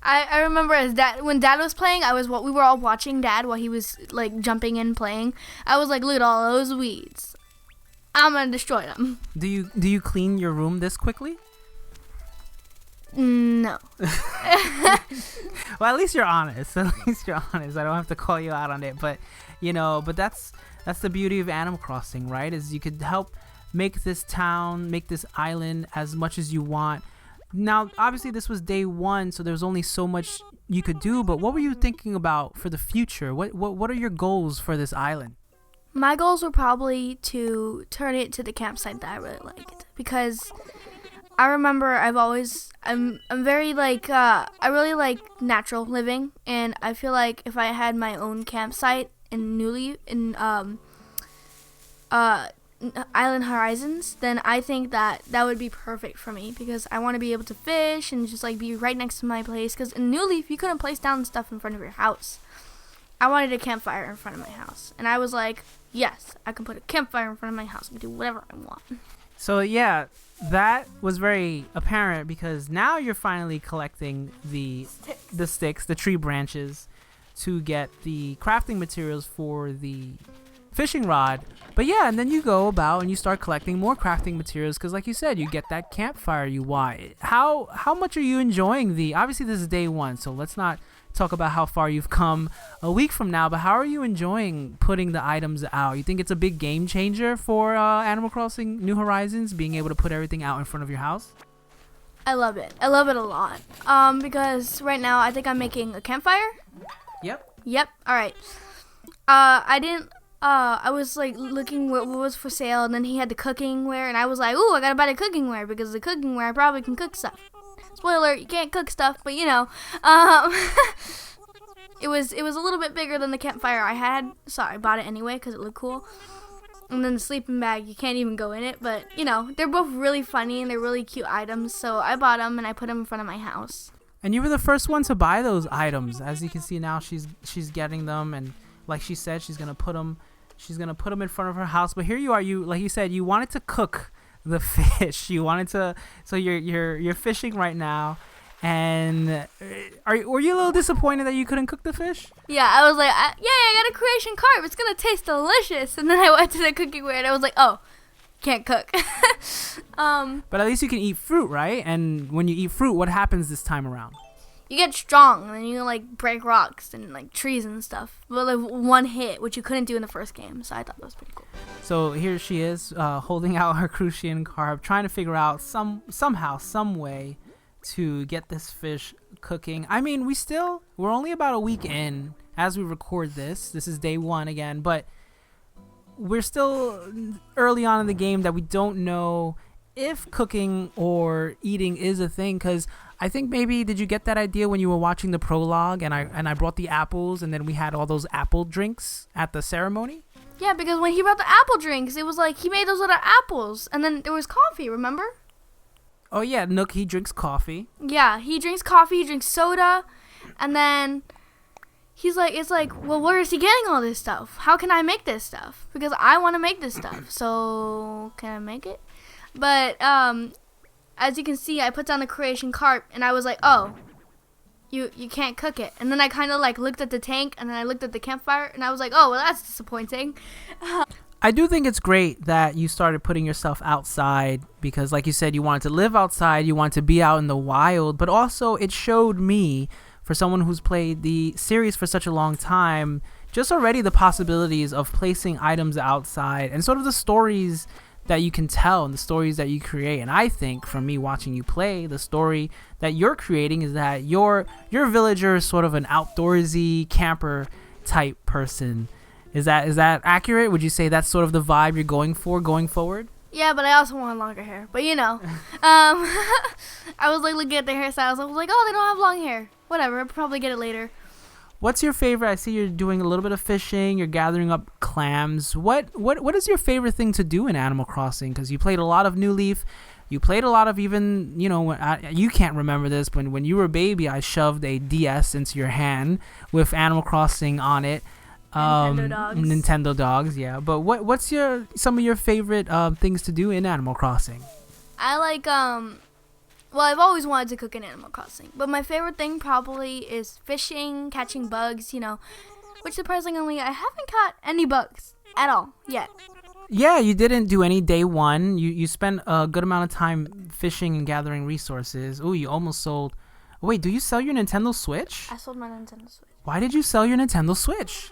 I remember when Dad was playing, we were all watching Dad while he was like jumping in playing. I was like, look at all those weeds. I'm gonna destroy them. Do you clean your room this quickly? No. Well, at least you're honest. At least you're honest. I don't have to call you out on it. But that's the beauty of Animal Crossing, right? Is you could help make this town, make this island as much as you want. Now, obviously, this was day one, so there's only so much you could do. But what were you thinking about for the future? What are your goals for this island? My goals were probably to turn it to the campsite that I really liked, because I remember I'm very like I really like natural living, and I feel like if I had my own campsite in Island Horizons, then I think that would be perfect for me, because I want to be able to fish and just like be right next to my place, because in New Leaf you couldn't place down stuff in front of your house. I wanted a campfire in front of my house, and I was like, yes, I can put a campfire in front of my house and do whatever I want. So yeah, that was very apparent, because now you're finally collecting the sticks, the tree branches, to get the crafting materials for the fishing rod. But yeah, and then you go about and you start collecting more crafting materials, because like you said, you get that campfire you want. How much are you enjoying obviously this is day one, so let's not talk about how far you've come a week from now, but how are you enjoying putting the items out? You think it's a big game changer for Animal Crossing New Horizons, being able to put everything out in front of your house? I love it a lot, because right now I think I'm making a campfire. Yep. All right. I was like looking what was for sale, and then he had the cooking ware, and I was like, ooh, I gotta buy the cooking ware, because the cooking ware I probably can cook stuff. Spoiler, you can't cook stuff, but you know, it was a little bit bigger than the campfire I had, so I bought it anyway because it looked cool. And then the sleeping bag, you can't even go in it, but you know, they're both really funny and they're really cute items, so I bought them and I put them in front of my house. And you were the first one to buy those items. As you can see now, she's getting them, and like she said, she's gonna put them in front of her house. But here you are, like you said, you wanted to cook the fish. You wanted to, so you're fishing right now. And were you a little disappointed that you couldn't cook the fish? Yeah, I was like, I got a creation carp. It's gonna taste delicious. And then I went to the cooking ware and I was like, oh, can't cook. But at least you can eat fruit, right? And when you eat fruit, what happens this time around? You get strong, and then you like break rocks and like trees and stuff. But like one hit, which you couldn't do in the first game. So I thought that was pretty cool. So here she is, holding out her crucian carp, trying to figure out somehow, some way to get this fish cooking. I mean, we're only about a week in as we record this. This is day one again, but we're still early on in the game that we don't know if cooking or eating is a thing, because I think maybe, did you get that idea when you were watching the prologue and I brought the apples and then we had all those apple drinks at the ceremony? Yeah, because when he brought the apple drinks, it was like he made those out of apples, and then there was coffee, remember? Oh yeah, Nook, he drinks coffee. Yeah, he drinks coffee, he drinks soda, and then it's like, well, where is he getting all this stuff? How can I make this stuff? Because I want to make this stuff, so can I make it? But as you can see, I put down the creation carp, and I was like, oh, you can't cook it. And then I kind of like looked at the tank, and then I looked at the campfire, and I was like, oh, well, that's disappointing. I do think it's great that you started putting yourself outside, because like you said, you wanted to live outside, you wanted to be out in the wild, but also it showed me, for someone who's played the series for such a long time, just already the possibilities of placing items outside and sort of the stories that you can tell and the stories that you create. And I think, from me watching you play, the story that you're creating is that your villager is sort of an outdoorsy camper type person. Is that accurate? Would you say that's sort of the vibe you're going for going forward? Yeah, but I also want longer hair. But I was like looking at their hairstyles. I was like, oh, they don't have long hair. Whatever, I'll probably get it later. What's your favorite? I see you're doing a little bit of fishing. You're gathering up clams. What is your favorite thing to do in Animal Crossing? Because you played a lot of New Leaf. You played a lot of even, you can't remember this, but when you were a baby, I shoved a DS into your hand with Animal Crossing on it. Nintendo dogs, yeah. But what's some of your favorite things to do in Animal Crossing? I like well, I've always wanted to cook in Animal Crossing, but my favorite thing probably is fishing, catching bugs, which surprisingly I haven't caught any bugs at all yet. Yeah, you didn't do any day one. You spent a good amount of time fishing and gathering resources. Ooh, you almost sold. Wait, do you sell your Nintendo Switch? I sold my Nintendo Switch. Why did you sell your Nintendo Switch?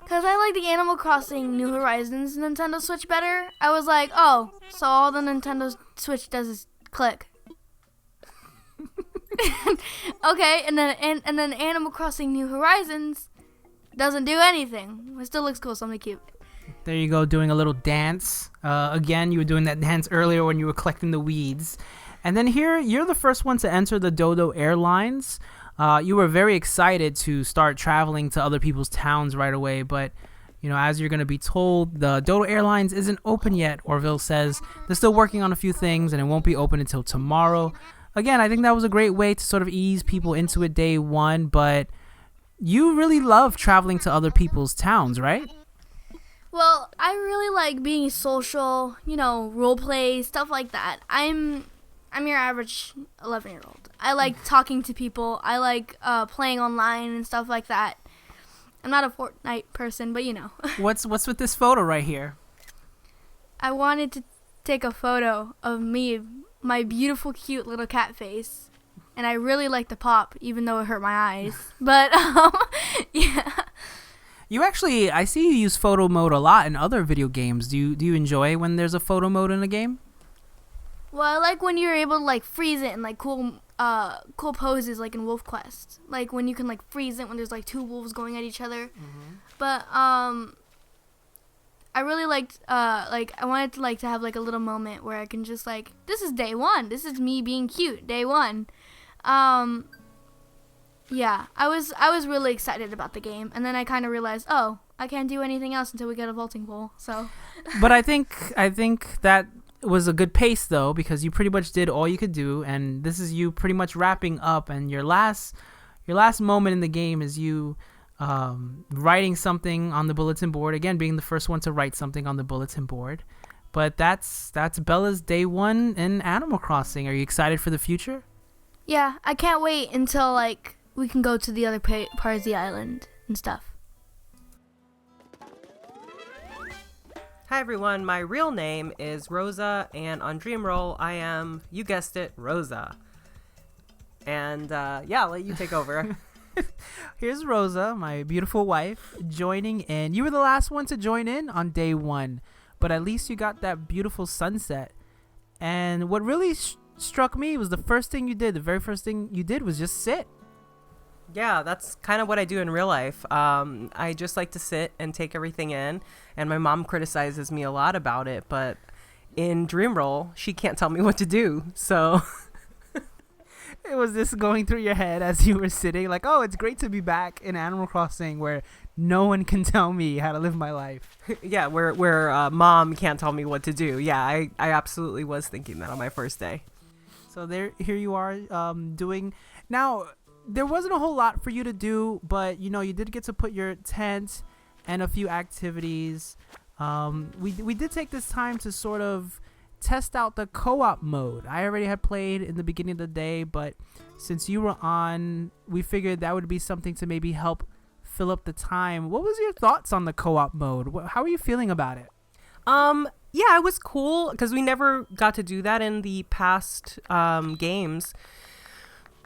Because I like the Animal Crossing New Horizons Nintendo Switch better. I was like, oh, so all the Nintendo Switch does is click. Okay, and then Animal Crossing New Horizons doesn't do anything. It still looks cool, so I'm gonna keep it. There you go, doing a little dance. Again, you were doing that dance earlier when you were collecting the weeds. And then here, you're the first one to enter the Dodo Airlines. You were very excited to start traveling to other people's towns right away, but as you're going to be told, the Dodo Airlines isn't open yet. Orville says they're still working on a few things and it won't be open until tomorrow. Again, I think that was a great way to sort of ease people into it day one, but you really love traveling to other people's towns, right? Well, I really like being social, role play, stuff like that. I'm your average 11-year-old. I like talking to people. I like playing online and stuff like that. I'm not a Fortnite person, but What's with this photo right here? I wanted to take a photo of me, my beautiful, cute little cat face. And I really like the pop, even though it hurt my eyes. But, yeah. You actually, I see you use photo mode a lot in other video games. Do you enjoy when there's a photo mode in a game? Well, I like when you're able to freeze it and cool poses like in Wolf Quest. Like when you can freeze it when there's two wolves going at each other. Mm-hmm. But I really liked I wanted to have a little moment where I can just this is day one. This is me being cute, day one. Yeah, I was really excited about the game, and then I kind of realized, oh, I can't do anything else until we get a vaulting pole. So. But I think that was a good pace though, because you pretty much did all you could do, and this is you pretty much wrapping up, and your last moment in the game is you writing something on the bulletin board, again being the first one to write something on the bulletin board. But that's Bella's day one in Animal Crossing. Are you excited for the future? Yeah, I can't wait until we can go to the other part of the island and stuff. Hi everyone, my real name is Rosa, and on Dreamroll I am, you guessed it, Rosa. And I'll let you take over. Here's Rosa, my beautiful wife, joining in. You were the last one to join in on day one, but at least you got that beautiful sunset. And what really struck me was the very first thing you did was just sit. Yeah, that's kind of what I do in real life. I just like to sit and take everything in, and my mom criticizes me a lot about it, but in Dreamroll, she can't tell me what to do, so... It was this going through your head as you were sitting, oh, it's great to be back in Animal Crossing where no one can tell me how to live my life. Yeah, where mom can't tell me what to do. Yeah, I absolutely was thinking that on my first day. So here you are doing... Now... There wasn't a whole lot for you to do, but you did get to put your tent and a few activities. We did take this time to sort of test out the co-op mode. I already had played in the beginning of the day, but since you were on, we figured that would be something to maybe help fill up the time. What was your thoughts on the co-op mode? How are you feeling about it? Yeah, it was cool because we never got to do that in the past games.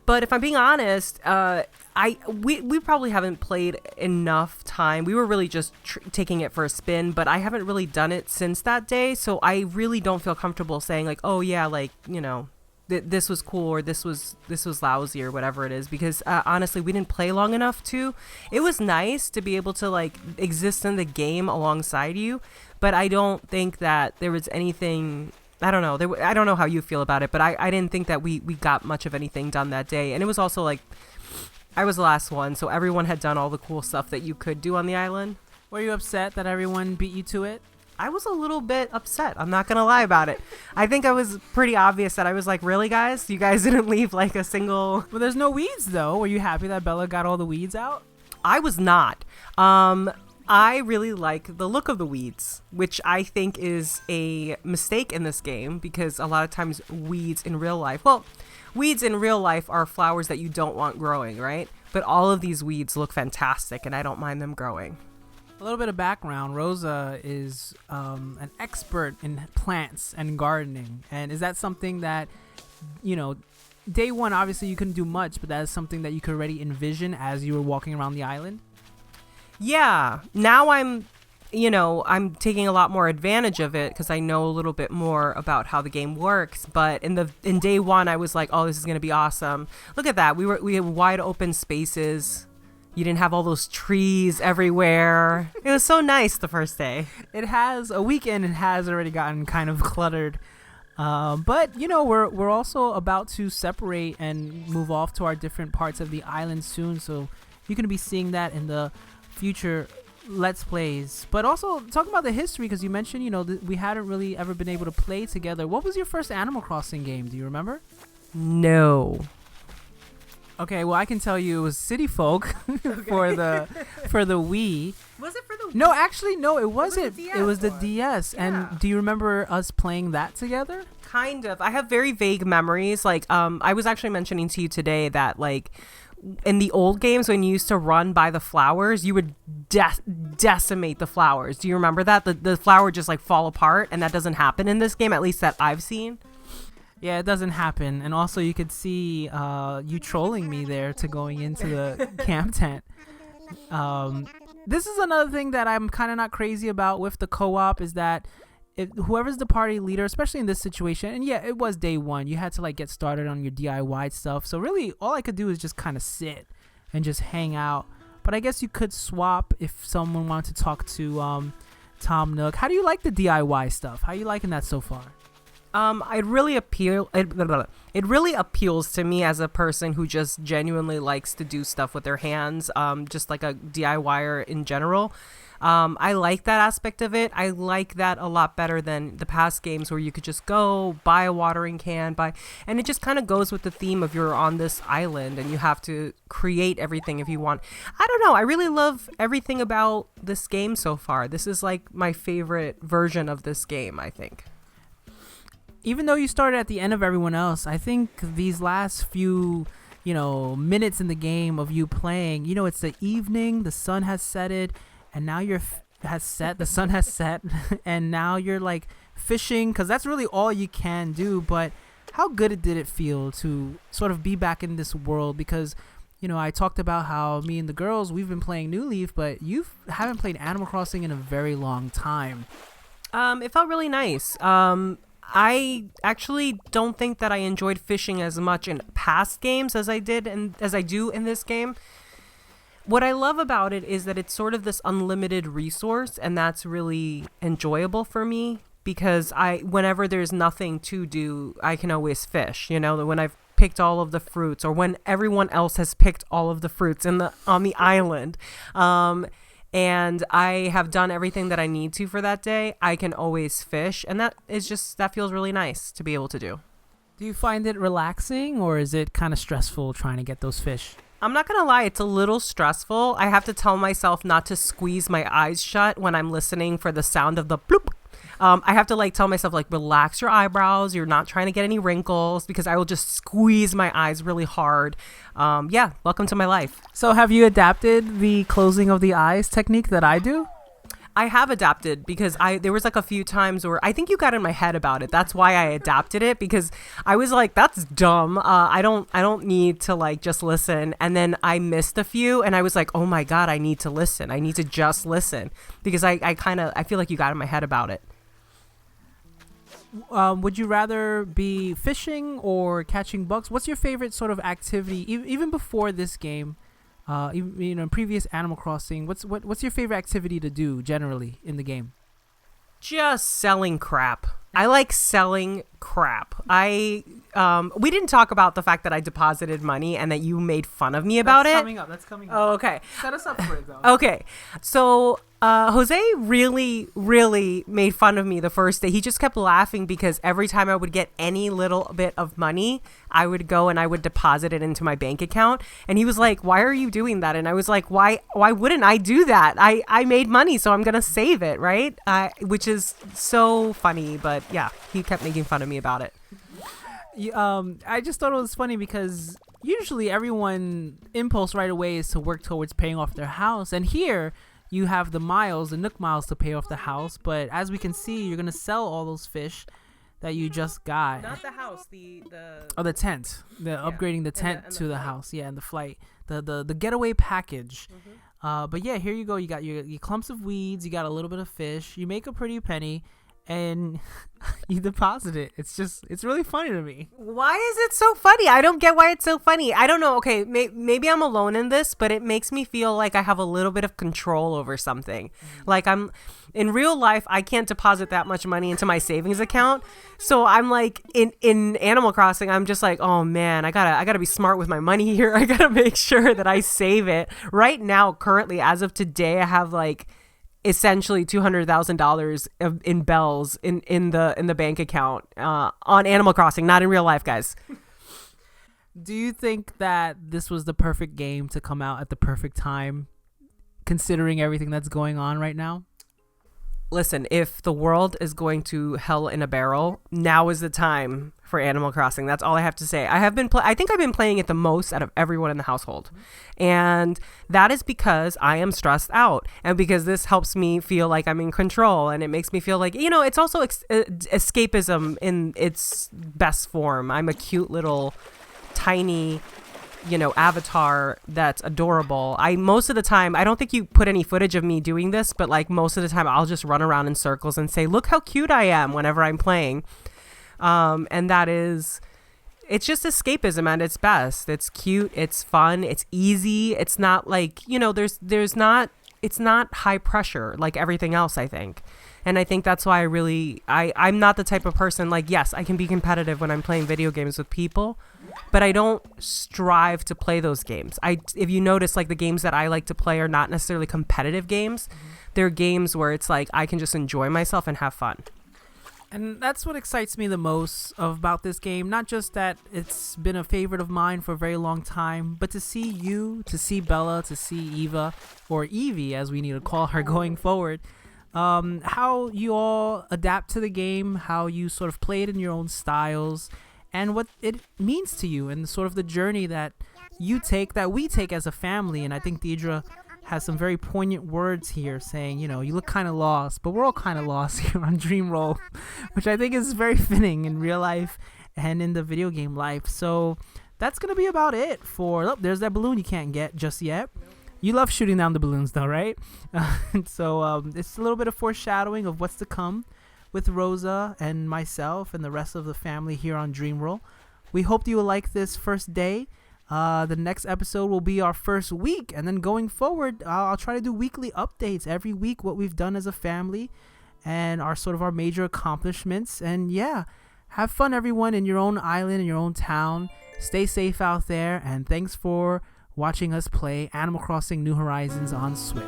But if I'm being honest, we probably haven't played enough time. We were really just taking it for a spin, but I haven't really done it since that day. So I really don't feel comfortable saying like, oh yeah, like, you know, this was cool or this was lousy or whatever it is, because honestly, we didn't play long enough to. It was nice to be able to like exist in the game alongside you, but I don't think that there was anything. I don't know. I don't know how you feel about it, but I didn't think that we got much of anything done that day. And it was also like, I was the last one, so everyone had done all the cool stuff that you could do on the island. Were you upset that everyone beat you to it? I was a little bit upset. I'm not going to lie about it. I think I was pretty obvious that I was like, really, guys? You guys didn't leave like a single... Well, there's no weeds, though. Were you happy that Bella got all the weeds out? I was not. I really like the look of the weeds, which I think is a mistake in this game, because a lot of times weeds in real life are flowers that you don't want growing, right? But all of these weeds look fantastic and I don't mind them growing. A little bit of background. Rosa is an expert in plants and gardening. And is that something that, you know, day one, obviously you couldn't do much, but that is something that you could already envision as you were walking around the island? Yeah, now I'm taking a lot more advantage of it because I know a little bit more about how the game works. But in day one, I was like, oh, this is going to be awesome. Look at that. We had wide open spaces. You didn't have all those trees everywhere. It was so nice the first day. It has a weekend. It has already gotten kind of cluttered. But, you know, we're also about to separate and move off to our different parts of the island soon. So you're going to be seeing that in the future Let's Plays. But also talking about the history, because you mentioned, you know, we hadn't really ever been able to play together. What was your first Animal Crossing game? Do you remember? No. Okay, well, I can tell you it was City Folk for the Wii. Was it for the Wii? No, actually, no, it wasn't. It was the DS. Yeah. And do you remember us playing that together? Kind of. I have very vague memories. Like, I was actually mentioning to you today that, like, in the old games, when you used to run by the flowers, you would decimate the flowers. Do you remember that? The flower would just, like, fall apart, and that doesn't happen in this game, at least that I've seen. Yeah, it doesn't happen. And also you could see you trolling me there to going into the camp tent. This is another thing that I'm kind of not crazy about with the co-op, is that whoever's the party leader, especially in this situation, and yeah, it was day one, you had to like get started on your DIY stuff. So really all I could do is just kind of sit and just hang out. But I guess you could swap if someone wanted to talk to Tom Nook. How do you like the DIY stuff? How are you liking that so far? It really appeals to me as a person who just genuinely likes to do stuff with their hands, just like a DIYer in general. I like that aspect of it. I like that a lot better than the past games where you could just go buy a watering can, and it just kind of goes with the theme of you're on this island and you have to create everything if you want. I don't know. I really love everything about this game so far. This is like my favorite version of this game, I think. Even though you started at the end of everyone else, I think these last few, you know, minutes in the game of you playing, you know, it's the evening, the sun has setted, and now the sun has set, and now you're like fishing, because that's really all you can do. But how good did it feel to sort of be back in this world? Because, you know, I talked about how me and the girls, we've been playing New Leaf, but you haven't played Animal Crossing in a very long time. It felt really nice. I actually don't think that I enjoyed fishing as much in past games as I did and as I do in this game. What I love about it is that it's sort of this unlimited resource, and that's really enjoyable for me, because whenever there's nothing to do, I can always fish. You know, when I've picked all of the fruits, or when everyone else has picked all of the fruits on the island, and I have done everything that I need to for that day, I can always fish. And that feels really nice to be able to do. Do you find it relaxing, or is it kind of stressful trying to get those fish? I'm not going to lie, it's a little stressful. I have to tell myself not to squeeze my eyes shut when I'm listening for the sound of the bloop. I have to like tell myself, like, relax your eyebrows. You're not trying to get any wrinkles, because I will just squeeze my eyes really hard. Yeah, welcome to my life. So have you adapted the closing of the eyes technique that I do? I have adapted because there was like a few times where I think you got in my head about it. That's why I adapted it, because I was like, that's dumb. I don't need to like just listen. And then I missed a few and I was like, oh my God, I need to listen. I need to just listen, because I feel like you got in my head about it. Would you rather be fishing or catching bugs? What's your favorite sort of activity, even before this game? Even previous Animal Crossing, what's your favorite activity to do generally in the game? Just selling crap. I like selling crap. We didn't talk about the fact that I deposited money and that you made fun of me about it. That's coming up. Oh, okay. Set us up for it, though. Okay. So Jose really, really made fun of me the first day. He just kept laughing because every time I would get any little bit of money, I would go and I would deposit it into my bank account. And he was like, why are you doing that? And I was like, why wouldn't I do that? I made money, so I'm going to save it, right? Which is so funny. But yeah, he kept making fun of me about it. I just thought it was funny because usually everyone impulse right away is to work towards paying off their house. And here you have the Nook miles to pay off the house. But as we can see, you're going to sell all those fish that you just got. Not the house, the tent. Upgrading the tent and to the flight. house. Yeah, and the flight. The getaway package. Mm-hmm. But yeah, here you go. You got your clumps of weeds. You got a little bit of fish. You make a pretty penny. And you deposit it. It's really funny to me. Why is it so funny? I don't get why it's so funny. I don't know. Okay, maybe I'm alone in this, but it makes me feel like I have a little bit of control over something. Like in real life, I can't deposit that much money into my savings account. So I'm like in Animal Crossing, I'm just like, oh man, I gotta be smart with my money here. I gotta make sure that I save it. Right now, currently, as of today, I have like essentially $200,000 in bells in the bank account on Animal Crossing, not in real life, guys. Do you think that this was the perfect game to come out at the perfect time, considering everything that's going on right now? Listen, if the world is going to hell in a barrel, now is the time for Animal Crossing. That's all I have to say. I think I've been playing it the most out of everyone in the household. And that is because I am stressed out, and because this helps me feel like I'm in control, and it makes me feel like, it's also escapism in its best form. I'm a cute little tiny avatar that's adorable. Most of the time, I don't think you put any footage of me doing this, but like most of the time I'll just run around in circles and say, look how cute I am whenever I'm playing. And it's just escapism at its best. It's cute, it's fun, it's easy. It's not like, it's not high pressure like everything else, I think. And I think that's why I'm not the type of person, like, yes, I can be competitive when I'm playing video games with people, but I don't strive to play those games. If you notice, like, the games that I like to play are not necessarily competitive games. Mm-hmm. They're games where it's like I can just enjoy myself and have fun. And that's what excites me the most about this game. Not just that it's been a favorite of mine for a very long time, but to see you, to see Bella, to see Eva, or Eevee, as we need to call her going forward, how you all adapt to the game, how you sort of play it in your own styles, and what it means to you, and sort of the journey that we take as a family. And I think Deidre has some very poignant words here saying, you look kind of lost, but we're all kind of lost here on Dreamroll, which I think is very fitting in real life and in the video game life. So that's going to be about it there's that balloon you can't get just yet. You love shooting down the balloons though, right? So it's a little bit of foreshadowing of what's to come with Rosa and myself and the rest of the family here on Dreamroll. We hope you will like this first day. The next episode will be our first week, and then going forward, I'll try to do weekly updates every week, what we've done as a family and our major accomplishments. And yeah, have fun, everyone, in your own island, in your own town. Stay safe out there, and thanks for watching us play Animal Crossing New Horizons on Switch.